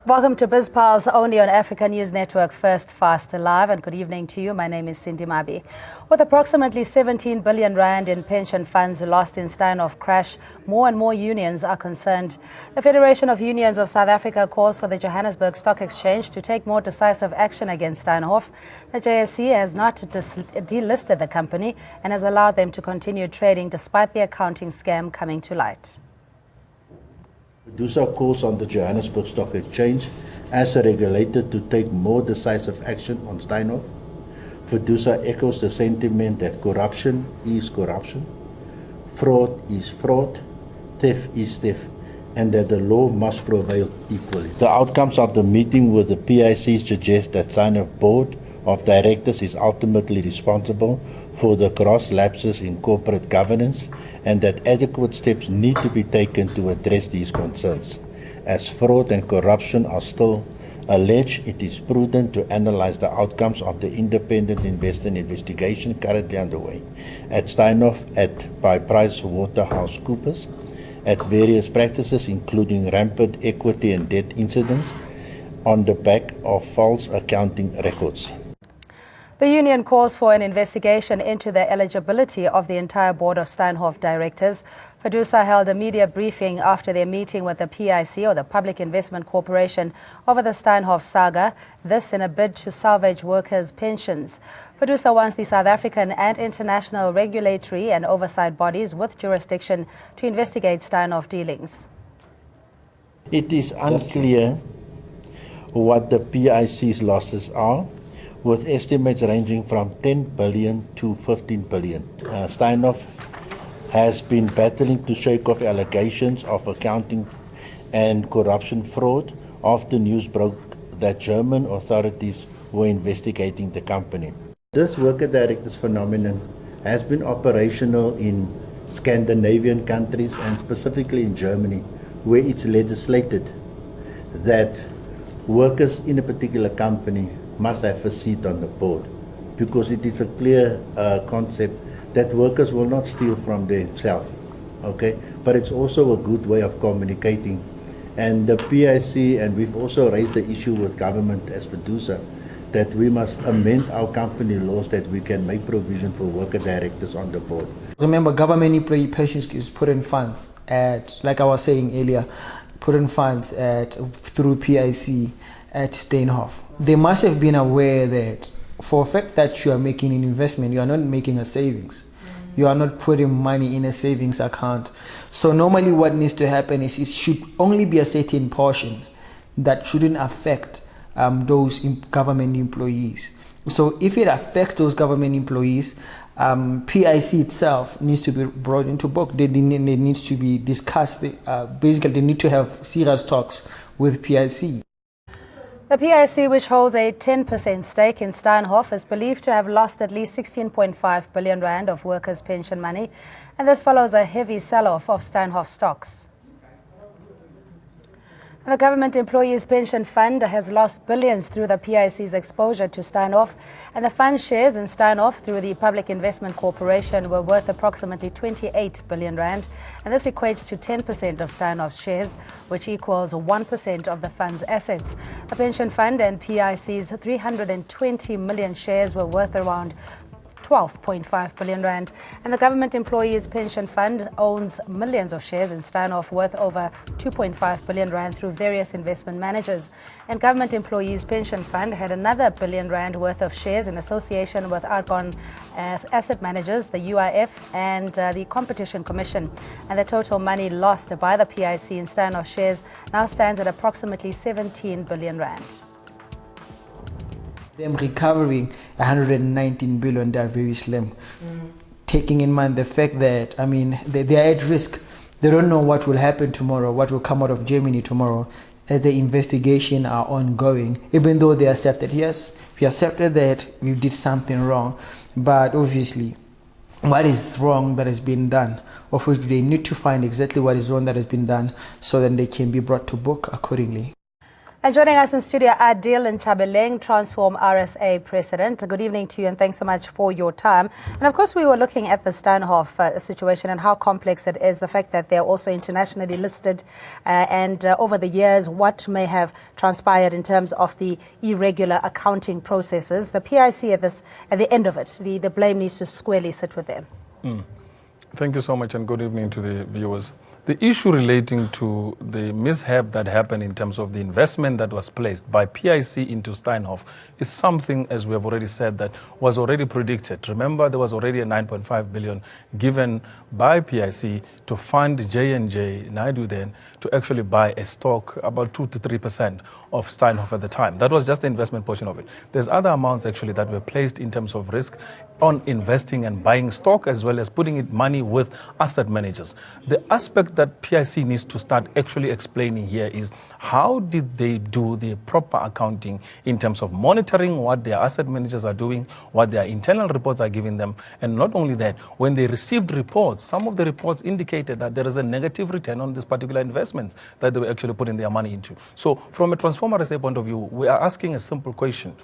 Welcome to BizPulse, only on Africa News Network, first, fast, live, and good evening to you. My name is Cindy Mabi. With approximately 17 billion rand in pension funds lost in Steinhoff crash, more and more unions are concerned. The Federation of Unions of South Africa calls for the Johannesburg Stock Exchange to take more decisive action against Steinhoff. The JSE has not delisted the company and has allowed them to continue trading despite the accounting scam coming to light. Producer calls on the Johannesburg Stock Exchange as a regulator to take more decisive action on Steinhoff. Producer echoes the sentiment that corruption is corruption, fraud is fraud, theft is theft, and that the law must prevail equally. The outcomes of the meeting with the PIC suggest that Steinhoff Board of Directors is ultimately responsible for the gross lapses in corporate governance and that adequate steps need to be taken to address these concerns. As fraud and corruption are still alleged, it is prudent to analyze the outcomes of the independent investigation currently underway at Steinhoff by PricewaterhouseCoopers at various practices including rampant equity and debt incidents on the back of false accounting records. The union calls for an investigation into the eligibility of the entire board of Steinhoff directors. FEDUSA held a media briefing after their meeting with the PIC, or the Public Investment Corporation, over the Steinhoff saga, this in a bid to salvage workers' pensions. FEDUSA wants the South African and international regulatory and oversight bodies with jurisdiction to investigate Steinhoff dealings. It is unclear what the PIC's losses are, with estimates ranging from 10 billion to 15 billion. Steinhoff has been battling to shake off allegations of accounting and corruption fraud after news broke that German authorities were investigating the company. This worker directors phenomenon has been operational in Scandinavian countries and specifically in Germany, where it's legislated that workers in a particular company must have a seat on the board, because it is a clear concept that workers will not steal from themselves, okay? But it's also a good way of communicating. And the PIC, and we've also raised the issue with government as producer, that we must amend our company laws that we can make provision for worker directors on the board. Remember, government employee pension schemes put in funds at, like I was saying earlier, put in funds through PIC at Steinhoff. They must have been aware that for a fact that you are making an investment, you are not making a savings. You are not putting money in a savings account. So normally what needs to happen is it should only be a certain portion that shouldn't affect those government employees. So if it affects those government employees, PIC itself needs to be brought into book. They needs to be discussed. Basically, they need to have serious talks with PIC. The PIC, which holds a 10% stake in Steinhoff, is believed to have lost at least 16.5 billion rand of workers' pension money, and this follows a heavy sell-off of Steinhoff stocks. The Government Employees Pension Fund has lost billions through the PIC's exposure to Steinhoff, and the fund's shares in Steinhoff through the Public Investment Corporation were worth approximately 28 billion rand, and this equates to 10% of Steinhoff's shares, which equals 1% of the fund's assets. The pension fund and PIC's 320 million shares were worth around 12.5 billion rand, and the Government Employees Pension Fund owns millions of shares in Steinhoff worth over 2.5 billion rand through various investment managers. And Government Employees Pension Fund had another billion rand worth of shares in association with Argon Asset Managers, the UIF, and the Competition Commission. And the total money lost by the PIC in Steinhoff shares now stands at approximately 17 billion rand. Them recovering 119 billion, they are very slim. Taking in mind the fact that, I mean, they are at risk. They don't know what will happen tomorrow, what will come out of Germany tomorrow, as the investigation are ongoing. Even though they accepted, yes, we accepted that we did something wrong, but obviously, what is wrong that has been done, of which they need to find exactly what is wrong that has been done, so then they can be brought to book accordingly. And joining us in studio, Adil Nchabeleng, Transform RSA President. Good evening to you and thanks so much for your time. And of course, we were looking at the Steinhoff situation and how complex it is, the fact that they're also internationally listed and over the years, what may have transpired in terms of the irregular accounting processes. The PIC at the end of it, the blame needs to squarely sit with them. Thank you so much and good evening to the viewers. The issue relating to the mishap that happened in terms of the investment that was placed by PIC into Steinhoff is something, as we have already said, that was already predicted. Remember, there was already a 9.5 billion given by PIC to fund J&J, Naidu then, to actually buy a stock about 2 to 3% of Steinhoff at the time. That was just the investment portion of it. There's other amounts actually that were placed in terms of risk on investing and buying stock as well as putting it money with asset managers. The aspect that PIC needs to start actually explaining here is how did they do the proper accounting in terms of monitoring what their asset managers are doing, what their internal reports are giving them, and not only that, when they received reports, some of the reports indicated that there is a negative return on this particular investments that they were actually putting their money into. So from a Transform RSA point of view, we are asking a simple question.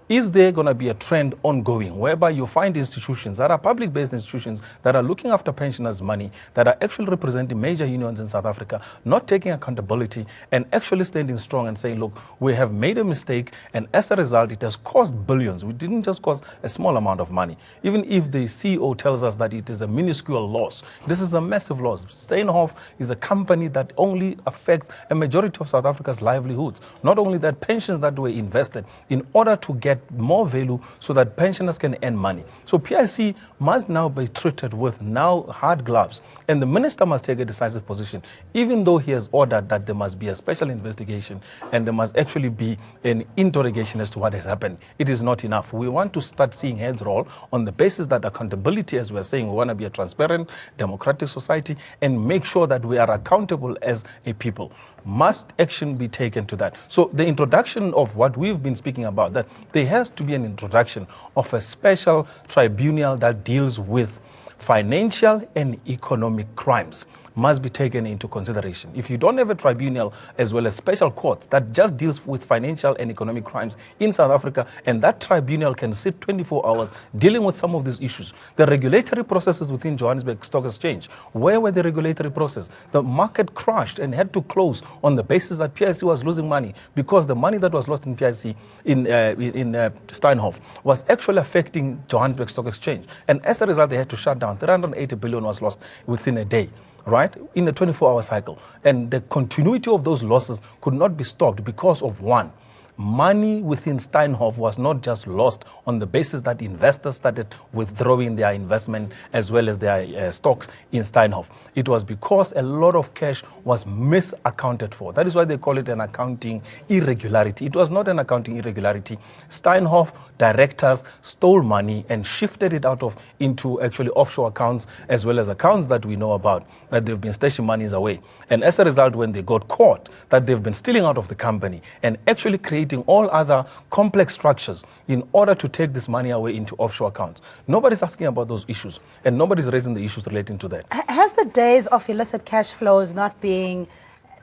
Is there going to be a trend ongoing whereby you find institutions that are public-based institutions that are looking after pensioners' money, that are actually representing major unions in South Africa, not taking accountability and actually standing strong and saying, look, we have made a mistake and as a result, it has cost billions. We didn't just cost a small amount of money. Even if the CEO tells us that it is a minuscule loss, this is a massive loss. Steinhoff is a company that only affects a majority of South Africa's livelihoods. Not only that, pensions that were invested in order to get more value so that pensioners can earn money. So PIC must now be treated with now hard gloves, and the minister must take a decisive position, even though he has ordered that there must be a special investigation and there must actually be an interrogation as to what has happened. It is not enough. We want to start seeing heads roll on the basis that accountability, as we're saying, we want to be a transparent, democratic society and make sure that we are accountable as a people. Must action be taken to that? So the introduction of what we've been speaking about, that there has to be an introduction of a special tribunal that deals with financial and economic crimes must be taken into consideration. If you don't have a tribunal as well as special courts that just deals with financial and economic crimes in South Africa, and that tribunal can sit 24 hours dealing with some of these issues. The regulatory processes within Johannesburg Stock Exchange, where were the regulatory process? The market crashed and had to close on the basis that PIC was losing money because the money that was lost in PIC in Steinhoff was actually affecting Johannesburg Stock Exchange. And as a result, they had to shut down. 380 billion was lost within a day, right, in a 24-hour cycle. And the continuity of those losses could not be stopped because of one. Money within Steinhoff was not just lost on the basis that investors started withdrawing their investment as well as their stocks in Steinhoff. It was because a lot of cash was misaccounted for. That is why they call it an accounting irregularity. It was not an accounting irregularity. Steinhoff directors stole money and shifted it into actually offshore accounts as well as accounts that we know about, that they've been stashing monies away. And as a result, when they got caught, that they've been stealing out of the company and actually creating all other complex structures in order to take this money away into offshore accounts. Nobody's asking about those issues, and nobody's raising the issues relating to that. Has the days of illicit cash flows not being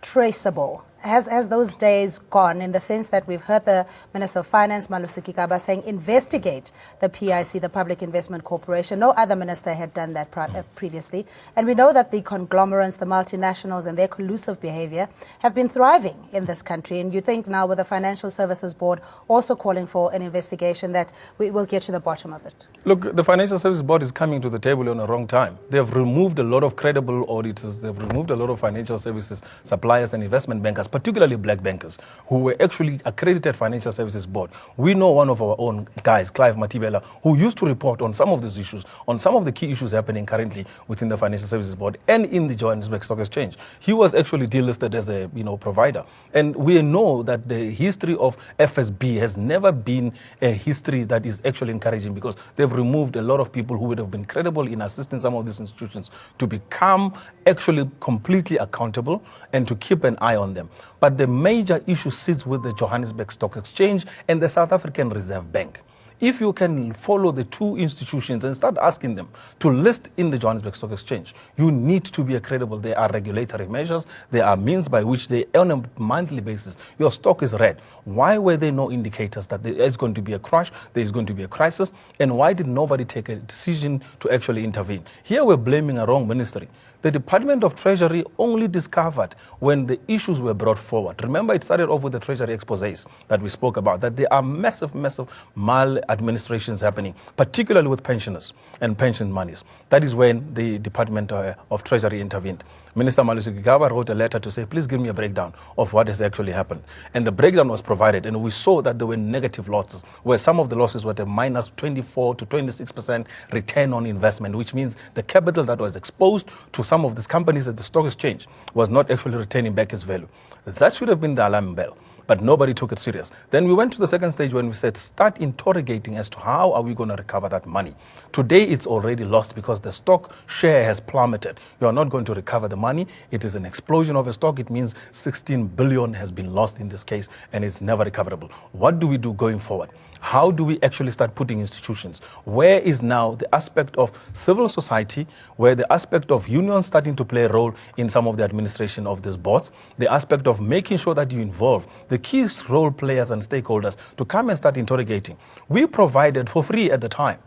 traceable, has those days gone, in the sense that we've heard the Minister of Finance, Malusi Gigaba, saying investigate the PIC, the Public Investment Corporation? No other minister had done that previously. And we know that the conglomerates, the multinationals and their collusive behavior have been thriving in this country. And you think now with the Financial Services Board also calling for an investigation that we will get to the bottom of it? Look, the Financial Services Board is coming to the table on the wrong time. They have removed a lot of credible auditors. They've removed a lot of financial services suppliers and investment bankers, particularly black bankers, who were actually accredited Financial Services Board. We know one of our own guys, Clive Matibela, who used to report on some of these issues, on some of the key issues happening currently within the Financial Services Board and in the Johannesburg Stock Exchange. He was actually delisted as a provider. And we know that the history of FSB has never been a history that is actually encouraging, because they've removed a lot of people who would have been credible in assisting some of these institutions to become actually completely accountable and to keep an eye on them. But the major issue sits with the Johannesburg Stock Exchange and the South African Reserve Bank. If you can follow the two institutions and start asking them to list in the Johannesburg Stock Exchange, you need to be credible. There are regulatory measures. There are means by which they, on a monthly basis, your stock is read. Why were there no indicators that there is going to be a crash, there is going to be a crisis, and why did nobody take a decision to actually intervene? Here we're blaming a wrong ministry. The Department of Treasury only discovered when the issues were brought forward. Remember, it started off with the Treasury exposés that we spoke about, that there are massive maladministrations happening, particularly with pensioners and pension monies. That is when the Department of Treasury intervened. Minister Malusi Gigaba wrote a letter to say, please give me a breakdown of what has actually happened. And the breakdown was provided, and we saw that there were negative losses, where some of the losses were at a minus 24 to 26% return on investment, which means the capital that was exposed to some of these companies at the stock exchange was not actually returning back its value. That should have been the alarm bell. But nobody took it serious. Then we went to the second stage when we said, start interrogating as to how are we going to recover that money. Today, it's already lost because the stock share has plummeted. You are not going to recover the money. It is an explosion of a stock. It means 16 billion has been lost in this case, and it's never recoverable. What do we do going forward? How do we actually start putting institutions? Where is now the aspect of civil society, where the aspect of unions starting to play a role in some of the administration of these boards, the aspect of making sure that you involve the key role players and stakeholders to come and start interrogating. We provided for free at the time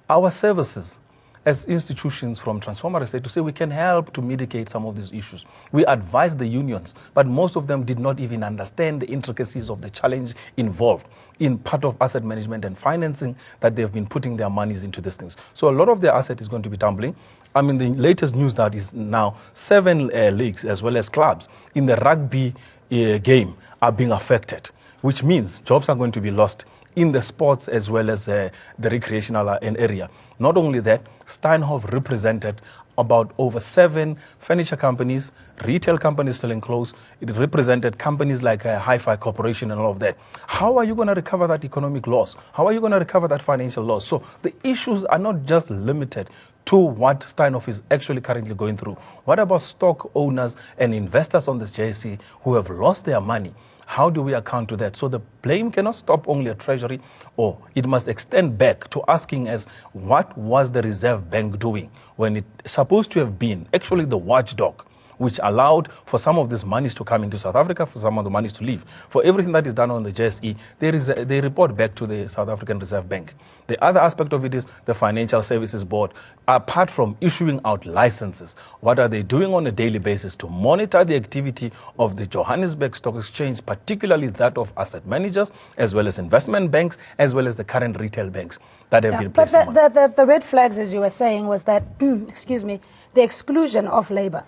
our services as institutions from Transformer SA to say we can help to mitigate some of these issues. We advised the unions, but most of them did not even understand the intricacies of the challenge involved in part of asset management and financing that they've been putting their monies into these things. So a lot of their asset is going to be tumbling. I mean, the latest news that is now 7 leagues as well as clubs in the rugby game are being affected, which means jobs are going to be lost in the sports as well as the recreational area. Not only that, Steinhoff represented about over 7 furniture companies, retail companies selling clothes. It represented companies like Hi-Fi Corporation and all of that. How are you going to recover that economic loss? How are you going to recover that financial loss? So the issues are not just limited to what Steinhoff is actually currently going through. What about stock owners and investors on this JSE who have lost their money? How do we account to that? So the blame cannot stop only at Treasury, or it must extend back to asking as what was the Reserve Bank doing when it's supposed to have been actually the watchdog, which allowed for some of these monies to come into South Africa, for some of the monies to leave. For everything that is done on the JSE, they report back to the South African Reserve Bank. The other aspect of it is the Financial Services Board. Apart from issuing out licenses, what are they doing on a daily basis to monitor the activity of the Johannesburg Stock Exchange, particularly that of asset managers, as well as investment banks, as well as the current retail banks that have been placed? But the red flags, as you were saying, was that, excuse me, the exclusion of labor.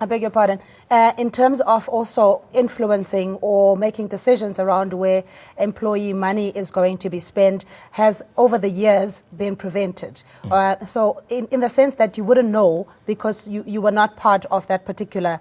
I beg your pardon, in terms of also influencing or making decisions around where employee money is going to be spent has over the years been prevented. So in the sense that you wouldn't know because you were not part of that particular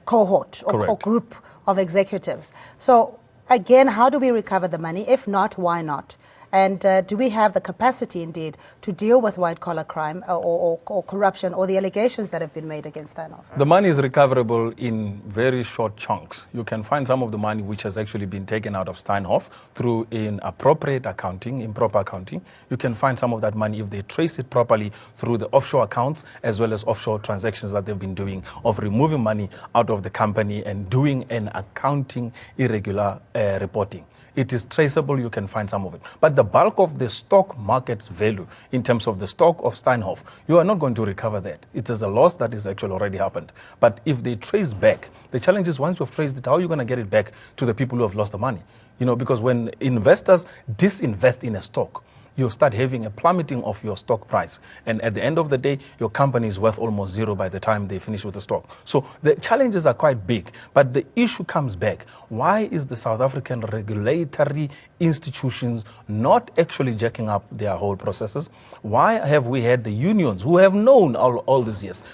cohort or group of executives. So again, how do we recover the money? If not, why not? And do we have the capacity, indeed, to deal with white-collar crime or corruption or the allegations that have been made against Steinhoff? The money is recoverable in very short chunks. You can find some of the money which has actually been taken out of Steinhoff through inappropriate accounting, improper accounting. You can find some of that money if they trace it properly through the offshore accounts as well as offshore transactions that they've been doing of removing money out of the company and doing an accounting irregular reporting. It is traceable, you can find some of it. But the bulk of the stock market's value in terms of the stock of Steinhoff, you are not going to recover that. It is a loss that is actually already happened. But if they trace back, the challenge is once you've traced it, how are you going to get it back to the people who have lost the money? You know, because when investors disinvest in a stock, you start having a plummeting of your stock price. And at the end of the day, your company is worth almost zero by the time they finish with the stock. So the challenges are quite big, but the issue comes back. Why is the South African regulatory institutions not actually jacking up their whole processes? Why have we had the unions who have known all these years,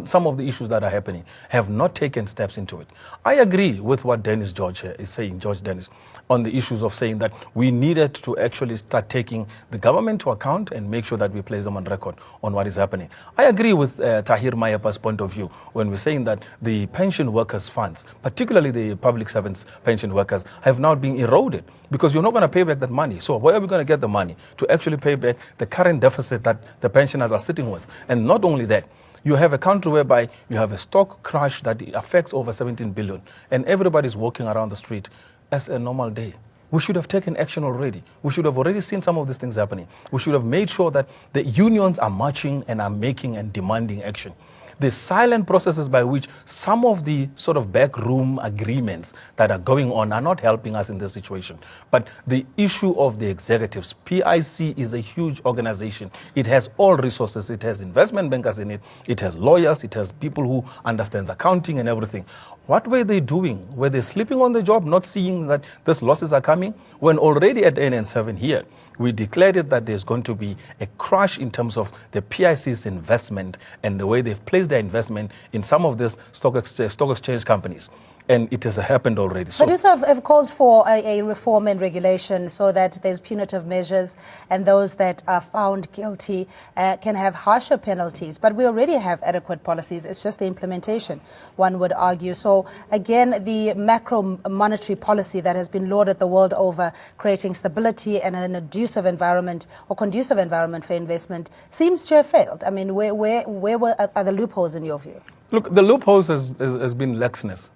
some of the issues that are happening, have not taken steps into it? I agree with what George Dennis, on the issues of saying that we needed to actually start taking the government to account and make sure that we place them on record on what is happening. I agree with Tahir Mayapa's point of view when we're saying that the pension workers' funds, particularly the public servants pension workers, have now been eroded because you're not going to pay back that money. So where are we going to get the money to actually pay back the current deficit that the pensioners are sitting with? And not only that, you have a country whereby you have a stock crash that affects over 17 billion and everybody's walking around the street as a normal day. We should have taken action already. We should have already seen some of these things happening. We should have made sure that the unions are marching and are making and demanding action. The silent processes by which some of the sort of backroom agreements that are going on are not helping us in this situation. But the issue of the executives, PIC is a huge organization. It has all resources. It has investment bankers in it. It has lawyers. It has people who understand accounting and everything. What were they doing? Were they sleeping on the job, not seeing that these losses are coming? When already at NN7 here, we declared it that there's going to be a crash in terms of the PIC's investment and the way they've placed their investment in some of these stock exchange companies. And it has happened already. But you have called for a reform in regulation so that there's punitive measures and those that are found guilty can have harsher penalties. But we already have adequate policies. It's just the implementation, one would argue. So again, the macro monetary policy that has been lauded the world over, creating stability and an conducive environment for investment, seems to have failed. I mean, where are the loopholes in your view? Look, the loopholes has been laxness.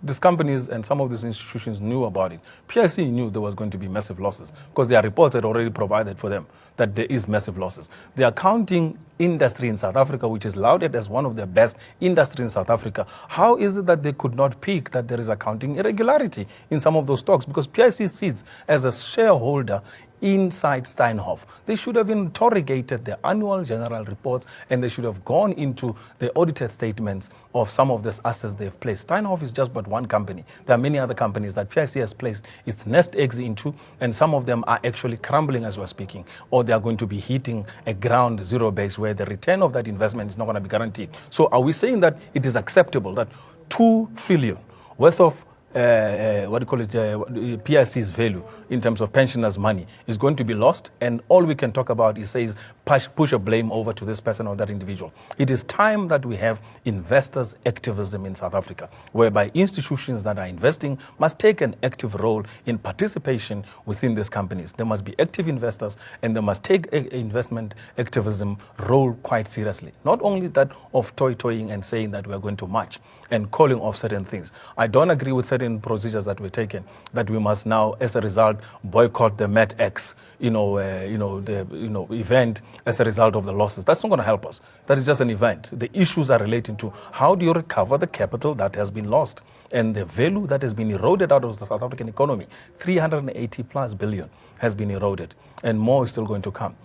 These companies and some of these institutions knew about it. PIC knew there was going to be massive losses because their reports had already provided for them that there is massive losses. The accounting industry in South Africa, which is lauded as one of the best industries in South Africa, how is it that they could not pick that there is accounting irregularity in some of those stocks? Because PIC sits as a shareholder inside Steinhoff. They should have interrogated the annual general reports and they should have gone into the audited statements of some of these assets they've placed. Steinhoff is just but one company. There are many other companies that PIC has placed its nest eggs into, and some of them are actually crumbling as we're speaking, or they are going to be hitting a ground zero base where the return of that investment is not going to be guaranteed. So are we saying that it is acceptable that 2 trillion worth of PIC's value in terms of pensioners' money is going to be lost, and all we can talk about is push a blame over to this person or that individual? It is time that we have investors' activism in South Africa, whereby institutions that are investing must take an active role in participation within these companies. There must be active investors, and they must take investment activism role quite seriously. Not only that of toying and saying that we are going to march and calling off certain things. I don't agree with certain procedures that were taken, that we must now, as a result, boycott the MedX, event as a result of the losses. That's not going to help us. That is just an event. The issues are relating to how do you recover the capital that has been lost and the value that has been eroded out of the South African economy. 380 plus billion has been eroded, and more is still going to come.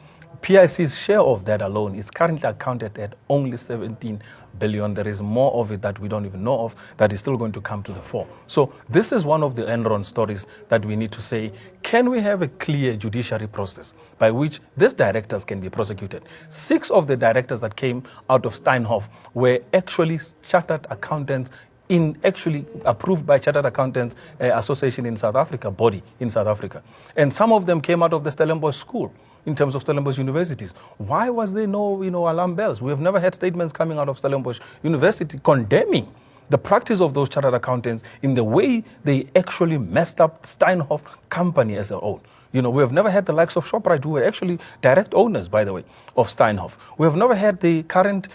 PIC's share of that alone is currently accounted at only 17 billion. There is more of it that we don't even know of that is still going to come to the fore. So this is one of the Enron stories that we need to say, can we have a clear judiciary process by which these directors can be prosecuted? 6 of the directors that came out of Steinhoff were actually chartered accountants actually approved by Chartered Accountants Association in South Africa, body in South Africa. And some of them came out of the Stellenbosch School in terms of Stellenbosch universities. Why was there no, alarm bells? We have never had statements coming out of Stellenbosch University condemning the practice of those chartered accountants in the way they actually messed up Steinhoff company as a whole. We have never had the likes of Shoprite, who were actually direct owners, by the way, of Steinhoff. We have never had the current,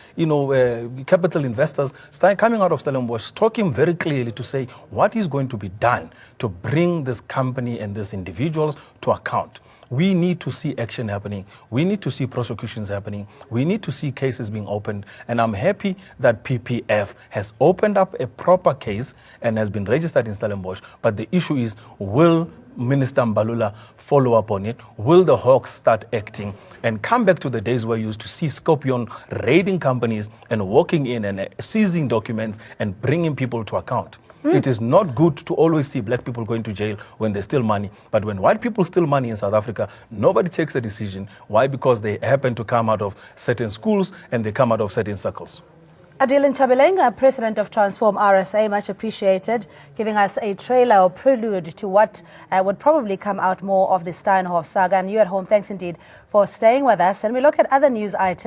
capital investors coming out of Stellenbosch talking very clearly to say what is going to be done to bring this company and these individuals to account. We need to see action happening. We need to see prosecutions happening. We need to see cases being opened. And I'm happy that PPF has opened up a proper case and has been registered in Stellenbosch. But the issue is, will Minister Mbalula follow up on it? Will the Hawks start acting and come back to the days where you used to see Scorpion raiding companies and walking in and seizing documents and bringing people to account? It is not good to always see black people going to jail when they steal money. But when white people steal money in South Africa, nobody takes a decision. Why? Because they happen to come out of certain schools and they come out of certain circles. Adil Nchabelenga, President of Transform RSA, much appreciated, giving us a trailer or prelude to what would probably come out more of the Steinhoff saga. And you at home, thanks indeed for staying with us. And we look at other news items.